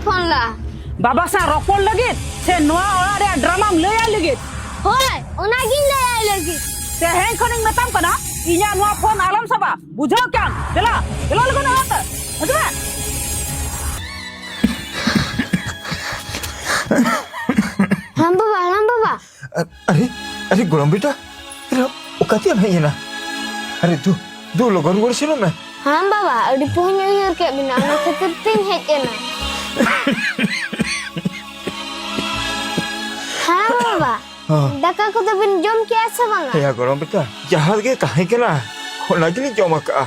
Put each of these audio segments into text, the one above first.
phone lah. Baba sa ropol lagi. Se noa ora re drama laya lagi. Hoi, ona gin laya lagi. Se heng koning metam kana. Inya noa phone alam saba. Bujhao kyan? Jela lagu na hata. Ajma. Lam baba. अरे गुलाम बेटा अरे वो कतिया नहीं है ना अरे तू लोगों को सुनो मैं Lam baba, adi punya uyur kayak bina anak keterting hece na. Lam baba. Daka ko to bin jom kya asa banga. या गुलाम बेटा जहाज के कहीं के ना होना के लिए जमा का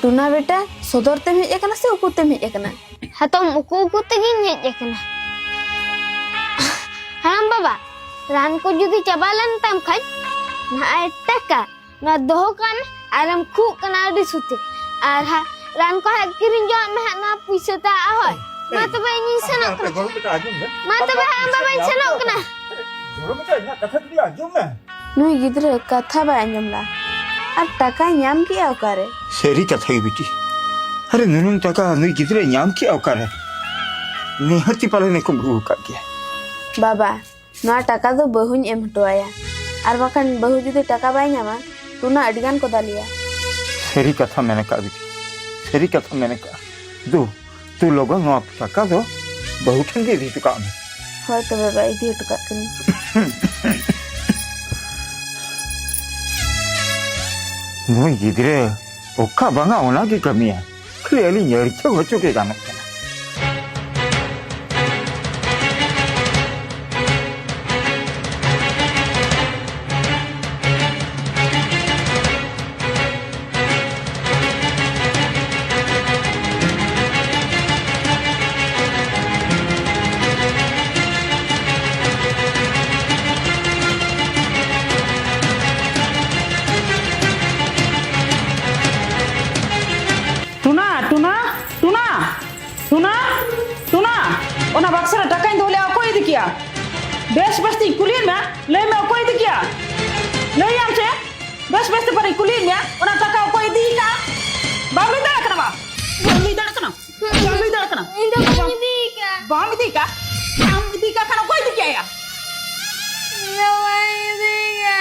टूना बेटा सदरते में एक ना से उकुते में एक ना Hatom uku tegin hece na. Lam baba, ran ko judi cabalan tam kan. Na ay taka. Na doho kan aram ku kana di suti. Arha ran ko ha kirin jo me na puisa ta ahoy. Mata ba ini senok. गुलाम बेटा आजम ना Mata ba lam baba senok kana. गुलाम बेटा ना कथा भी आजम ना नुई गिद्रे कथा बा अंजमला और टका ᱧᱟᱢ किया ओकारे सेरी कथा की बेटी अरे नून टका नुई कितने नाम की औकार है निहती पाले ने को बुक का गया बाबा नवा टका दो बहुन एम हटवाया और बाकन बहु जुदी टका बाय ᱧᱟᱢᱟ टूना अडिगान को दालिया सेरी कथा मैंने कहा बेटी सेरी कथा मैंने कहा तू लोगों नो टका दो बहुत ठंडी दी चुका मैं होय तो बाबा इदी टका कनी नुई गिद्रे ओका बांगा ओना की कमी है क्लियरली यरचे हो चुके गाना टूना ओना बक्सर टका दो ले कोई दिकिया बेस बस्ती कुलीन में ले में कोई दिकिया ले आम से बेस बस्ती पर कुलीन में ओना टका कोई दी का बामी दा करवा बामी दा करना Indah punya dika. बामी दी का खाना कोई दिकिया या Indah punya dika.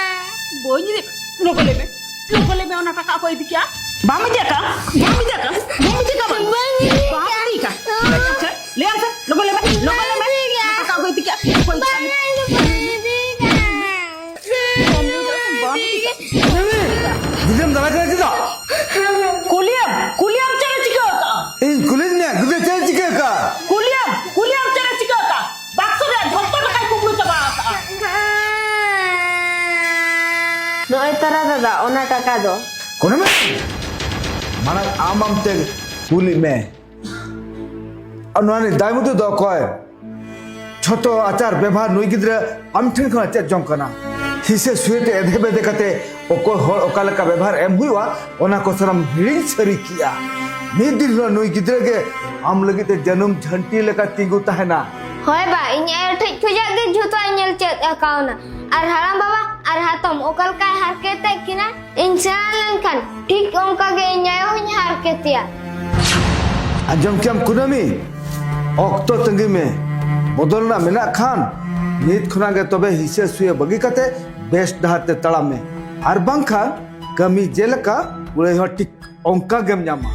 बोई दी लोकले में ओना टका कोई दिकिया बामी दी का बामी दी का ले आम से लोकले में टका कोई दिकिया कोई Gidem dalam kerja kita. कुलियम चले चिका का Kulitnya, kita cari jika ka. कुलियम चले चिका का बक्सर धोतर kai कुबलु चबा नोय तरा दादा ओना टका दो Kau nama? Mana amam te kulit me. Anuan dai mutu do koi. Choto acar व्यवहार नुई गिद्रे am ठन खना चेक जम कना. हिसे सुएते एधे बेदे कते ओको होर ओकाल का व्यवहार एम हुआ ओना को सरम हिड़ी छरी किया. Mid दिन नुई गिद्रे के am लगी ते जन्म झंटी लेका तिंगु ताहना. Hoi ba, ini air tik tujak ke juta nyel chat account na. Ar haram baba, ar hatom okal kai harket kina. Insan kan, tik ongka ge nyayo harket ya. Anjam kiam kunami. Okto tenggi me. Bodolna menak khan. Nit khuna ge tobe hisse suye bagi kate best dahate talam me. Ar bangkhan kami jelaka ule ho tik ongka gem nyama.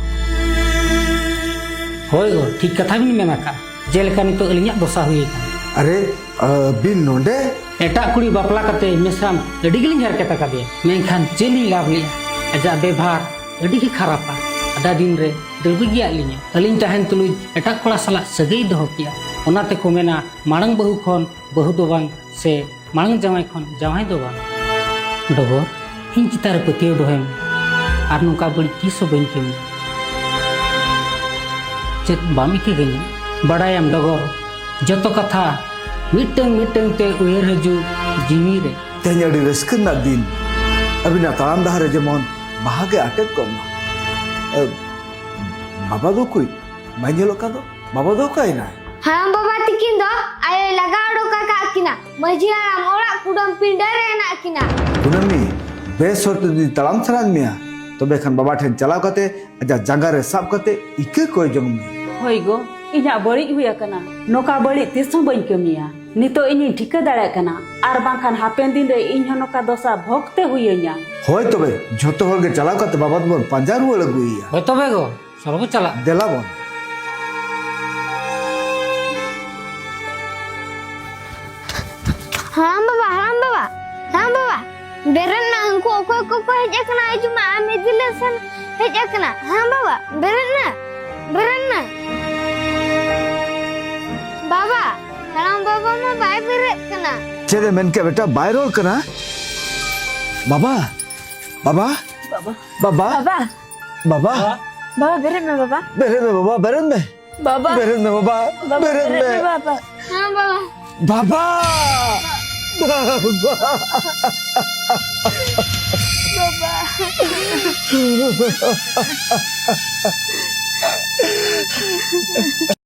होय गो ठीक कथा भी मेना का जेलका नितो अलिया दोसा हुई का अरे बिन नोंडे एटा कुड़ी बापला कते मिसराम अडी गिलिंग हर केता का दे मेनखान जेली लाभ लिया अजा व्यवहार अडी की खरापा अदा दिन रे दरबी गिया लिया अलिंग तहन तुलुज एटा कोड़ा सला सगई दहो किया ओनाते को मेना मांग बहु खन बहु दो बांग से मांग जमाई खन जमाई दो बांग डोगोर इन चितार पतियो दोहेम आर नुका बड़ी तीसो बन के चेत बामी के गई बड़ायम डगोर जतो कथा मिटंग ते उयर हजू जीवी रे तेnyadi reskena din abina talam dahare jemon bahage atet koma baba do koi manyelo ka do baba do kai na Haram baba tikin do, ayo lagado kakak kina. Majiran orang kudam pindare nak kina. kunami besort di talam saran mia तबे खान बाबा ठेन चलाव कते अजा जांगा रे साब कते इके कोई जंग में होई गो इना बड़ी हुई कना नोका बड़ी तिसों बई कमिया नितो इनी ठिका दाड़े कना आर बांखान हापेन दिन रे इन नोका दोसा भोगते हुईया होय तबे झोतो होल के चलाव कते बाबा बोन पंजार हुए लगुइया हो तबे गो चलो चला देला बोन हाँ बाबा बेरन ना हमको को हेज कना जुमा आमे दिलेसन हेज कना हाँ बाबा बेरन ना बाबा हराम बाबा मा बाय बेरत कना चेदे मेन के बेटा बायरोल कना बाबा बाबा बाबा बाबा बाबा बाबा बाबा बेरन में बाबा बेरन में बाबा बेरन में बाबा बेरन में बाबा बेरन में बाबा हाँ बाबा बाबा बाबा